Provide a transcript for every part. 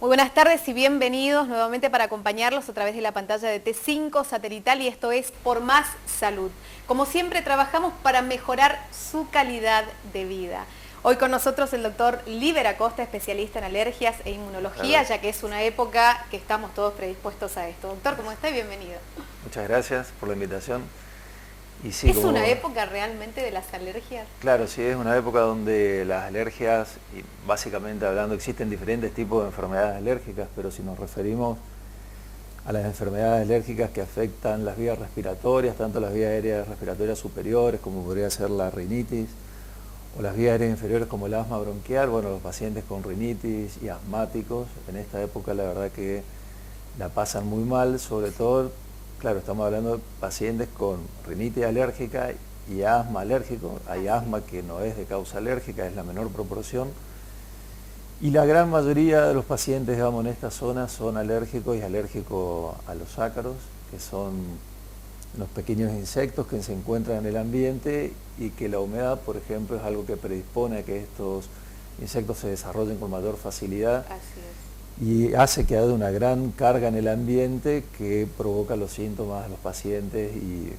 Muy buenas tardes y bienvenidos nuevamente para acompañarlos a través de la pantalla de T5 Satelital y esto es Por Más Salud. Como siempre trabajamos para mejorar su calidad de vida. Hoy con nosotros el doctor Líber Acosta, especialista en alergias e inmunología, ya que es una época que estamos todos predispuestos a esto. Doctor, ¿cómo está? Bienvenido. Muchas gracias por la invitación. Y sí, ¿Es una época realmente de las alergias? Claro, sí, es una época donde las alergias, y básicamente hablando, existen diferentes tipos de enfermedades alérgicas, pero si nos referimos a las enfermedades alérgicas que afectan las vías respiratorias, tanto las vías aéreas respiratorias superiores, como podría ser la rinitis, o las vías aéreas inferiores como el asma bronquial, bueno, los pacientes con rinitis y asmáticos, en esta época la verdad que la pasan muy mal, sobre todo. Claro, estamos hablando de pacientes con rinitis alérgica y asma alérgico. Hay asma que no es de causa alérgica, es la menor proporción. Y la gran mayoría de los pacientes, digamos, en esta zona son alérgicos y alérgicos a los ácaros, que son los pequeños insectos que se encuentran en el ambiente y que la humedad, por ejemplo, es algo que predispone a que estos insectos se desarrollen con mayor facilidad. Así es. Y hace que haya una gran carga en el ambiente que provoca los síntomas de los pacientes y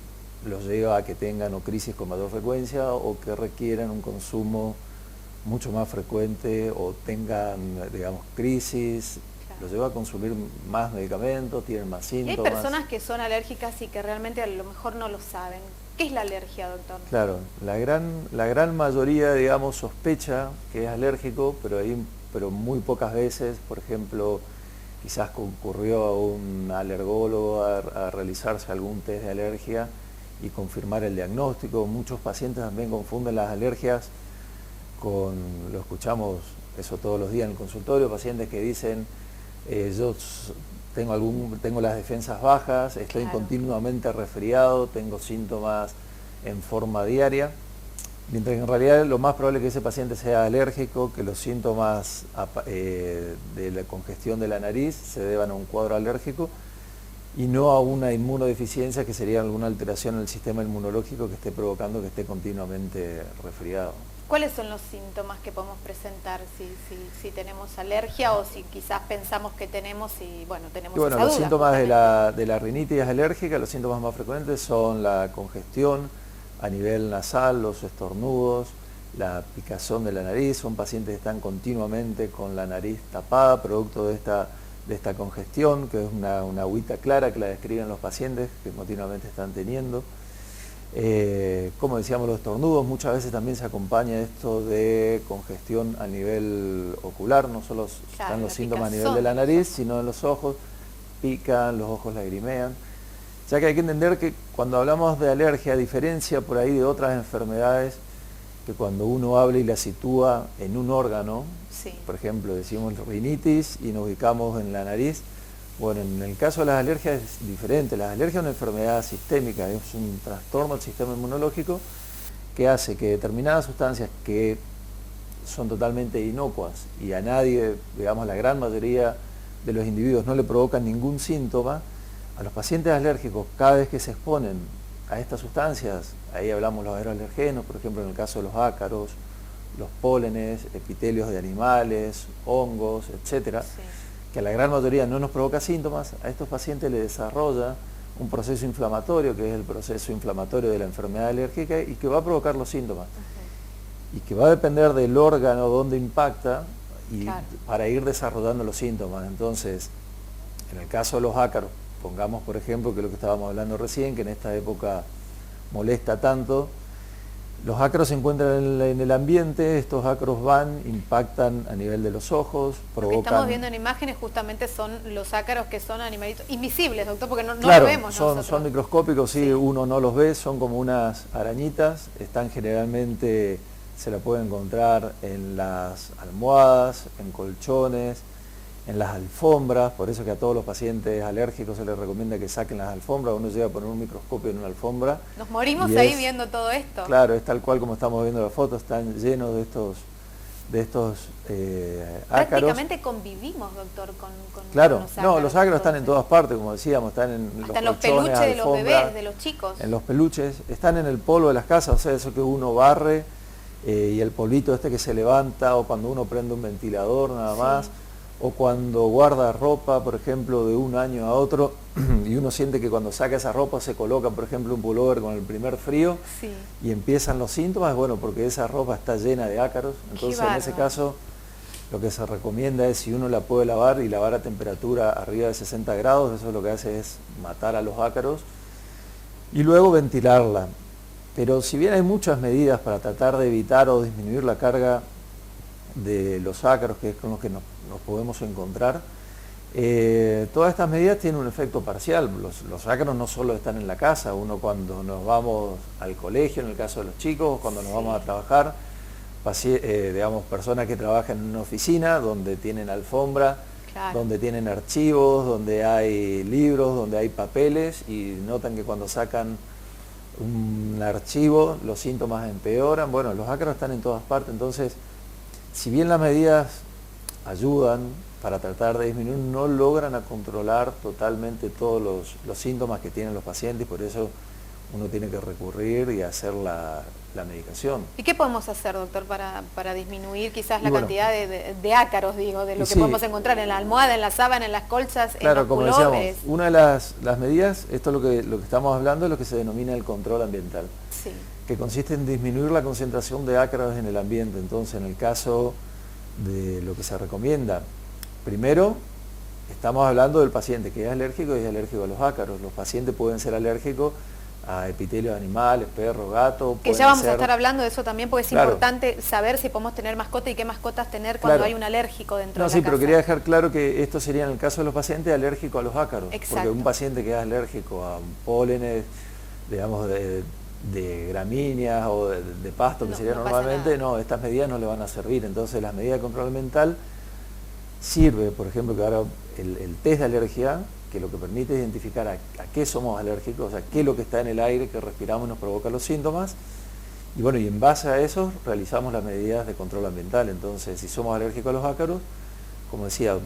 los lleva a que tengan o crisis con mayor frecuencia o que requieran un consumo mucho más frecuente o tengan, digamos, crisis. Claro. Los lleva a consumir más medicamentos, tienen más síntomas. Y hay personas que son alérgicas y que realmente a lo mejor no lo saben. ¿Qué es la alergia, doctor? Claro, la gran mayoría, digamos, sospecha que es alérgico, pero muy pocas veces, por ejemplo, quizás concurrió a un alergólogo a realizarse algún test de alergia y confirmar el diagnóstico. Muchos pacientes también confunden las alergias con, lo escuchamos eso todos los días en el consultorio, pacientes que dicen, yo tengo las defensas bajas, estoy Claro. continuamente resfriado, tengo síntomas en forma diaria. Mientras que en realidad lo más probable es que ese paciente sea alérgico, que los síntomas de la congestión de la nariz se deban a un cuadro alérgico y no a una inmunodeficiencia que sería alguna alteración en el sistema inmunológico que esté provocando que esté continuamente resfriado. ¿Cuáles son los síntomas que podemos presentar si tenemos alergia o si quizás pensamos que tenemos y bueno, tenemos esa duda? Los síntomas de la rinitis alérgica, los síntomas más frecuentes son la congestión a nivel nasal, los estornudos, la picazón de la nariz. Son pacientes que están continuamente con la nariz tapada, producto de esta congestión, que es una agüita clara que la describen los pacientes que continuamente están teniendo. Como decíamos, los estornudos, muchas veces también se acompaña esto de congestión a nivel ocular, no solo están los síntomas a nivel de la nariz, sino en los ojos, pican, los ojos lagrimean. Ya que hay que entender que cuando hablamos de alergia, a diferencia por ahí de otras enfermedades, que cuando uno habla y la sitúa en un órgano, sí. Por ejemplo, decimos rinitis y nos ubicamos en la nariz, bueno, en el caso de las alergias es diferente. Las alergias es una enfermedad sistémica, es un trastorno del sistema inmunológico que hace que determinadas sustancias que son totalmente inocuas y a nadie, digamos la gran mayoría de los individuos no le provocan ningún síntoma, a los pacientes alérgicos, cada vez que se exponen a estas sustancias, ahí hablamos los aeroalergenos, por ejemplo en el caso de los ácaros, los pólenes, epitelios de animales, hongos, etcétera, sí. Que a la gran mayoría no nos provoca síntomas, a estos pacientes les desarrolla un proceso inflamatorio, que es el proceso inflamatorio de la enfermedad alérgica y que va a provocar los síntomas. Y que va a depender del órgano donde impacta y claro. Para ir desarrollando los síntomas. Entonces, en el caso de los ácaros, pongamos por ejemplo, que es lo que estábamos hablando recién, que en esta época molesta tanto, los ácaros se encuentran en el ambiente, estos ácaros van, impactan a nivel de los ojos, provocan... Lo que estamos viendo en imágenes justamente son los ácaros que son animalitos invisibles, doctor, porque no claro, lo vemos nosotros. Son microscópicos, sí, uno no los ve, son como unas arañitas, están generalmente, se la puede encontrar en las almohadas, en colchones, en las alfombras, por eso que a todos los pacientes alérgicos se les recomienda que saquen las alfombras. Uno llega a poner un microscopio en una alfombra. Nos morimos ahí viendo todo esto. Claro, es tal cual como estamos viendo las fotos, están llenos de estos ácaros. Prácticamente convivimos, doctor, con claro, los ácaros. No, los ácaros están en todas partes, como decíamos, están en hasta los peluches de los alfombras, bebés, de los chicos. En los peluches, están en el polvo de las casas, o sea, eso que uno barre y el polvito este que se levanta o cuando uno prende un ventilador nada más. o cuando guarda ropa, por ejemplo, de un año a otro, y uno siente que cuando saca esa ropa se coloca, por ejemplo, un pullover con el primer frío, Sí. y empiezan los síntomas, bueno, porque esa ropa está llena de ácaros. Entonces, en ese caso, lo que se recomienda es, si uno la puede lavar, y lavar a temperatura arriba de 60 grados, eso lo que hace es matar a los ácaros, y luego ventilarla. Pero si bien hay muchas medidas para tratar de evitar o disminuir la carga de los ácaros, que es con los que nos podemos encontrar, todas estas medidas tienen un efecto parcial. Los ácaros no solo están en la casa, uno cuando nos vamos al colegio, en el caso de los chicos, cuando nos vamos a trabajar, digamos, personas que trabajan en una oficina donde tienen alfombra, claro, donde tienen archivos, donde hay libros, donde hay papeles, y notan que cuando sacan un archivo los síntomas empeoran. Bueno, los ácaros están en todas partes. Entonces, si bien las medidas ayudan para tratar de disminuir, no logran a controlar totalmente todos los síntomas que tienen los pacientes, y por eso uno tiene que recurrir y hacer la medicación. ¿Y qué podemos hacer, doctor, para disminuir quizás la cantidad de ácaros, digo, de lo que podemos encontrar en la almohada, en la sábana, en las colchas, claro, en los como pullovers? decíamos, una de las medidas, esto es lo que estamos hablando, es lo que se denomina el control ambiental, sí, que consiste en disminuir la concentración de ácaros en el ambiente. Entonces, en el caso de lo que se recomienda, primero, estamos hablando del paciente que es alérgico y es alérgico a los ácaros. Los pacientes pueden ser alérgicos a epitelios de animales, perros, gatos. Que ya vamos a estar hablando de eso también, porque es importante saber si podemos tener mascota y qué mascotas tener cuando hay un alérgico dentro de la casa. Sí, pero quería dejar claro que esto sería en el caso de los pacientes alérgicos a los ácaros. Exacto. Porque un paciente que es alérgico a pólenes, digamos, de gramíneas o de pasto, que sería normalmente, no, estas medidas no le van a servir. Entonces, las medidas de control ambiental sirve, por ejemplo, que ahora el test de alergia, que lo que permite identificar a qué somos alérgicos, o sea, qué es lo que está en el aire que respiramos y nos provoca los síntomas, y bueno, y en base a eso realizamos las medidas de control ambiental. Entonces, si somos alérgicos a los ácaros, como decía,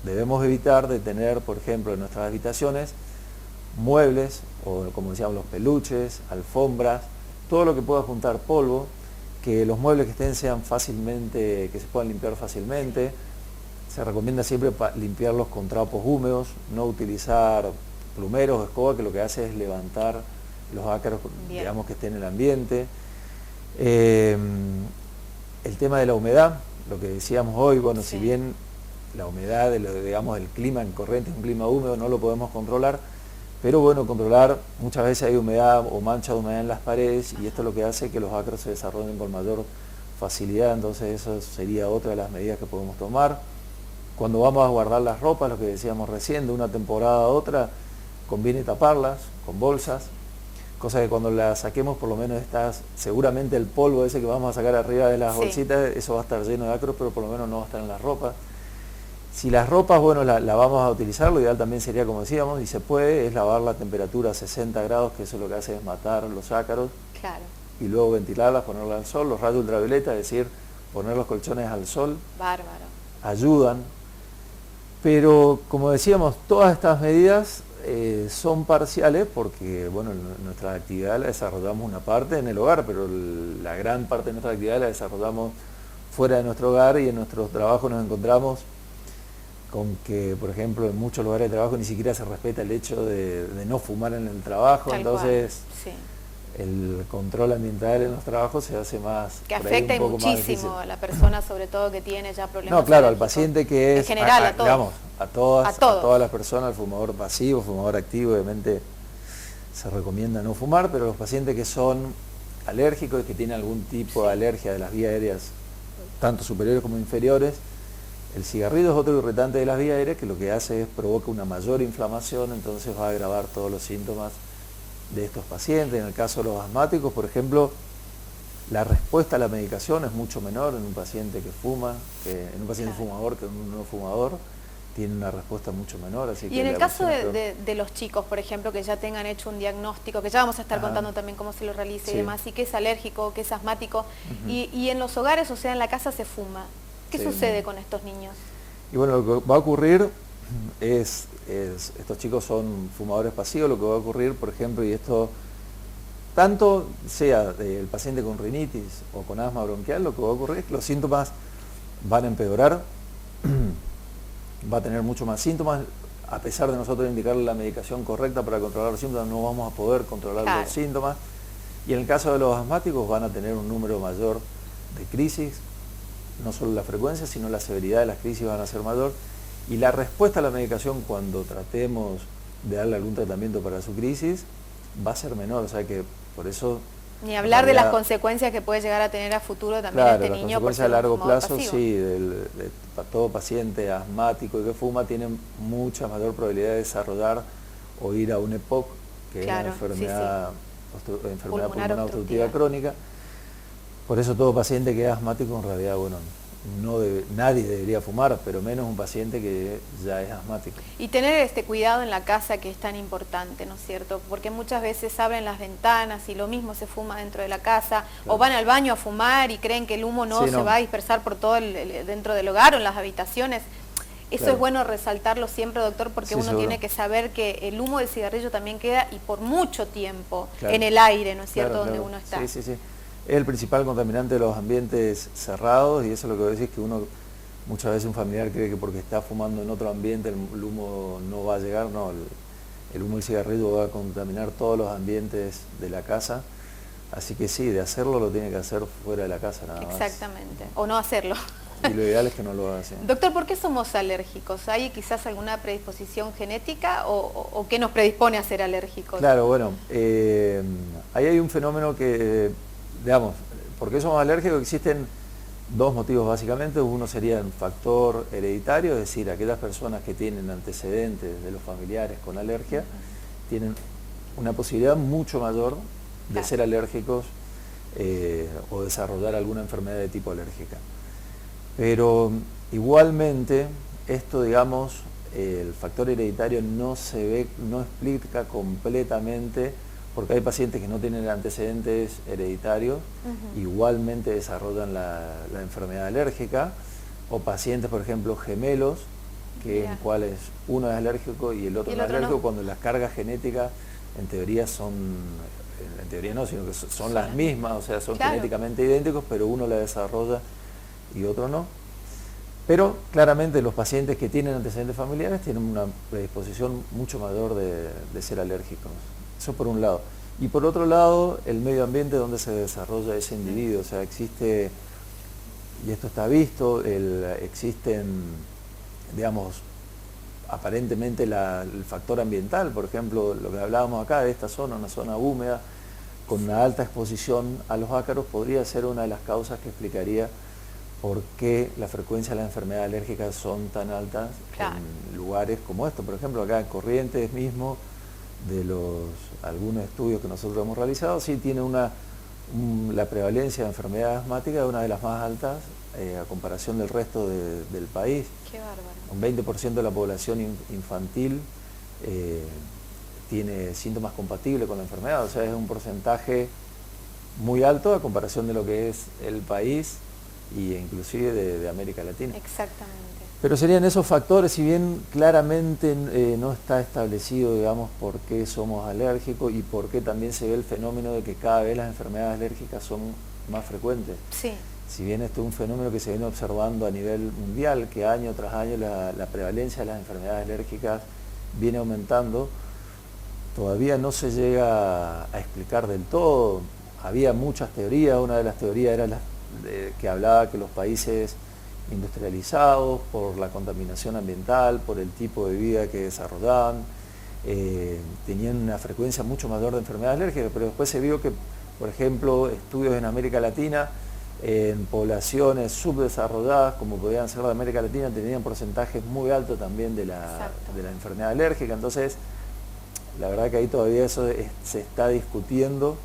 debemos evitar de tener, por ejemplo, en nuestras habitaciones, muebles, o como decíamos, los peluches, alfombras, todo lo que pueda juntar polvo, que los muebles que estén sean fácilmente, que se puedan limpiar fácilmente. Se recomienda siempre limpiarlos con trapos húmedos, no utilizar plumeros o escoba, que lo que hace es levantar los ácaros, digamos, que estén en el ambiente. El tema de la humedad, lo que decíamos hoy, bueno, si bien la humedad, digamos, el clima en Corrientes es un clima húmedo, no lo podemos controlar, pero bueno, controlar, muchas veces hay humedad o mancha de humedad en las paredes, y esto es lo que hace que los ácaros se desarrollen con mayor facilidad. Entonces, eso sería otra de las medidas que podemos tomar. Cuando vamos a guardar las ropas, lo que decíamos recién, de una temporada a otra, conviene taparlas con bolsas, cosa que cuando las saquemos, por lo menos seguramente el polvo ese que vamos a sacar arriba de las bolsitas, eso va a estar lleno de ácaros, pero por lo menos no va a estar en las ropas. Si las ropas, bueno, la vamos a utilizar, lo ideal también sería, como decíamos, y se puede, es lavarla a temperatura a 60 grados, que eso lo que hace es matar los ácaros, claro, y luego ventilarlas, ponerlas al sol. Los rayos ultravioleta, es decir, poner los colchones al sol, bárbaro, ayudan. Pero, como decíamos, todas estas medidas son parciales, porque, bueno, nuestra actividad la desarrollamos una parte en el hogar, pero la gran parte de nuestra actividad la desarrollamos fuera de nuestro hogar, y en nuestro trabajo nos encontramos con que, por ejemplo, en muchos lugares de trabajo ni siquiera se respeta el hecho de no fumar en el trabajo. Entonces, el control ambiental en los trabajos se hace más... Que afecta muchísimo a la persona, sobre todo que tiene ya problemas. No, claro, al paciente que es... En general, a todos. Digamos, a todas las personas, al fumador pasivo, fumador activo, obviamente se recomienda no fumar, pero los pacientes que son alérgicos y que tienen algún tipo de alergia de las vías aéreas, tanto superiores como inferiores, el cigarrillo es otro irritante de las vías aéreas, que lo que hace es provoca una mayor inflamación, entonces va a agravar todos los síntomas de estos pacientes. En el caso de los asmáticos, por ejemplo, la respuesta a la medicación es mucho menor en un paciente que fuma, en un paciente fumador que en un no fumador, tiene una respuesta mucho menor. Así y en el caso de los chicos, por ejemplo, que ya tengan hecho un diagnóstico, que ya vamos a estar contando también cómo se lo realice y demás, y que es alérgico, que es asmático, y en los hogares, o sea, en la casa se fuma, ¿qué sucede con estos niños? Y bueno, lo que va a ocurrir estos chicos son fumadores pasivos. Lo que va a ocurrir, por ejemplo, y esto tanto sea el paciente con rinitis o con asma bronquial, lo que va a ocurrir es que los síntomas van a empeorar. va a tener mucho más síntomas. A pesar de nosotros indicarle la medicación correcta para controlar los síntomas, no vamos a poder controlar los síntomas. Y en el caso de los asmáticos van a tener un número mayor de crisis, no solo la frecuencia, sino la severidad de las crisis van a ser mayor. Y la respuesta a la medicación cuando tratemos de darle algún tratamiento para su crisis va a ser menor, o sea que por eso... Ni hablar de las consecuencias que puede llegar a tener a futuro también este niño. Las consecuencias a largo plazo, sí, todo paciente asmático y que fuma tiene mucha mayor probabilidad de desarrollar o ir a un EPOC, que es una enfermedad pulmonar obstructiva crónica. Por eso todo paciente que es asmático en realidad, bueno, nadie debería fumar, pero menos un paciente que ya es asmático. Y tener este cuidado en la casa que es tan importante, ¿no es cierto? Porque muchas veces abren las ventanas y lo mismo se fuma dentro de la casa, o van al baño a fumar y creen que el humo no se va a dispersar por todo dentro del hogar o en las habitaciones. Eso es bueno resaltarlo siempre, doctor, porque uno tiene que saber que el humo del cigarrillo también queda y por mucho tiempo en el aire, ¿no es cierto?, donde uno está. Sí. Es el principal contaminante de los ambientes cerrados y eso es lo que decís, que uno, muchas veces un familiar cree que porque está fumando en otro ambiente el humo no va a llegar. No, el humo del cigarrillo va a contaminar todos los ambientes de la casa, así que sí, de hacerlo lo tiene que hacer fuera de la casa nada más. Exactamente, o no hacerlo. Y lo ideal es que no lo haga así. Doctor, ¿por qué somos alérgicos? ¿Hay quizás alguna predisposición genética o qué nos predispone a ser alérgicos? Claro, bueno, ahí hay un fenómeno que, digamos, ¿por qué somos alérgicos? Existen dos motivos básicamente. Uno sería un factor hereditario, es decir, aquellas personas que tienen antecedentes de los familiares con alergia tienen una posibilidad mucho mayor de ser alérgicos o desarrollar alguna enfermedad de tipo alérgica. Pero igualmente esto, digamos, el factor hereditario no explica completamente, porque hay pacientes que no tienen antecedentes hereditarios, igualmente desarrollan la enfermedad alérgica, o pacientes, por ejemplo, gemelos, en cuales uno es alérgico y el otro no es alérgico, cuando las cargas genéticas en teoría no, sino que son las mismas, o sea, son genéticamente idénticos, pero uno la desarrolla y otro no. Pero claramente los pacientes que tienen antecedentes familiares tienen una predisposición mucho mayor de ser alérgicos. Eso por un lado. Y por otro lado, el medio ambiente donde se desarrolla ese individuo. O sea, existe, y esto está visto, existen, digamos, aparentemente el factor ambiental. Por ejemplo, lo que hablábamos acá de esta zona, una zona húmeda, con una alta exposición a los ácaros, podría ser una de las causas que explicaría por qué la frecuencia de las enfermedades alérgicas son tan altas en lugares como estos. Por ejemplo, acá en Corrientes mismo, algunos estudios que nosotros hemos realizado, sí tiene la prevalencia de enfermedades asmáticas una de las más altas a comparación del resto del país. Qué bárbaro. Un 20% de la población infantil tiene síntomas compatibles con la enfermedad, o sea, es un porcentaje muy alto a comparación de lo que es el país y inclusive de América Latina. Exactamente. Pero serían esos factores, si bien claramente no está establecido, digamos, por qué somos alérgicos y por qué también se ve el fenómeno de que cada vez las enfermedades alérgicas son más frecuentes. Sí. Si bien esto es un fenómeno que se viene observando a nivel mundial, que año tras año la prevalencia de las enfermedades alérgicas viene aumentando, todavía no se llega a explicar del todo. Había muchas teorías, una de las teorías era que hablaba que los países industrializados, por la contaminación ambiental, por el tipo de vida que desarrollaban, tenían una frecuencia mucho mayor de enfermedades alérgicas, pero después se vio que, por ejemplo, estudios en América Latina, en poblaciones subdesarrolladas, como podían ser de América Latina, tenían porcentajes muy altos también de la enfermedad alérgica. Entonces, la verdad que ahí todavía eso se está discutiendo.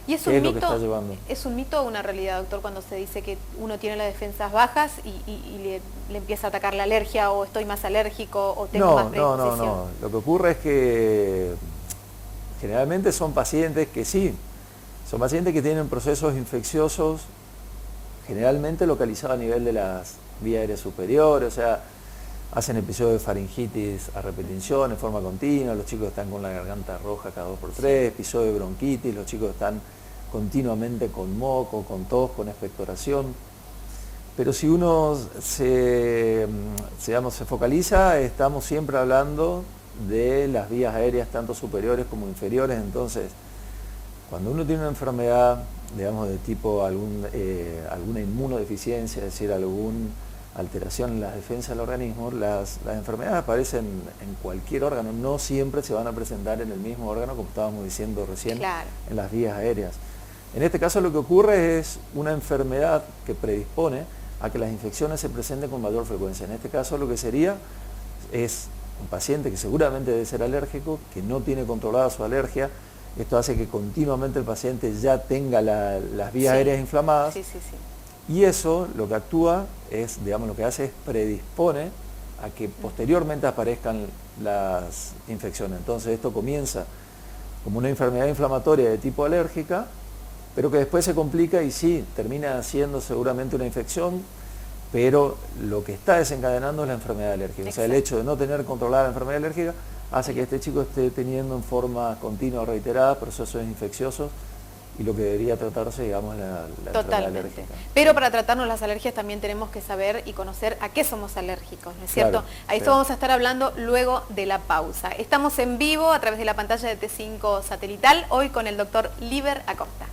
¿Y es un mito o una realidad, doctor, cuando se dice que uno tiene las defensas bajas y le empieza a atacar la alergia, o estoy más alérgico, o tengo más predisposición? No. Lo que ocurre es que generalmente son pacientes que son pacientes que tienen procesos infecciosos generalmente localizados a nivel de las vías aéreas superiores, o sea, hacen episodios de faringitis a repetición en forma continua, los chicos están con la garganta roja cada 2x3, episodios de bronquitis, los chicos están continuamente con moco, con tos, con expectoración. Pero si uno digamos, se focaliza, estamos siempre hablando de las vías aéreas tanto superiores como inferiores. Entonces, cuando uno tiene una enfermedad, digamos, de tipo alguna inmunodeficiencia, es decir, alguna alteración en la defensa del organismo, las enfermedades aparecen en cualquier órgano, no siempre se van a presentar en el mismo órgano, como estábamos diciendo recién, claro, en las vías aéreas. En este caso lo que ocurre es una enfermedad que predispone a que las infecciones se presenten con mayor frecuencia. En este caso lo que sería es un paciente que seguramente debe ser alérgico, que no tiene controlada su alergia. Esto hace que continuamente el paciente ya tenga las vías aéreas inflamadas. Sí, sí, sí. Y eso lo que actúa es, digamos, lo que hace es predispone a que posteriormente aparezcan las infecciones. Entonces esto comienza como una enfermedad inflamatoria de tipo alérgica, pero que después se complica y sí, termina siendo seguramente una infección, pero lo que está desencadenando es la enfermedad alérgica. Exacto. O sea, el hecho de no tener controlada la enfermedad alérgica hace que este chico esté teniendo en forma continua o reiterada procesos infecciosos y lo que debería tratarse, digamos, la enfermedad alérgica. Pero para tratarnos las alergias también tenemos que saber y conocer a qué somos alérgicos, ¿no es cierto? Claro, A esto vamos a estar hablando luego de la pausa. Estamos en vivo a través de la pantalla de T5 satelital, hoy con el doctor Liber Acosta.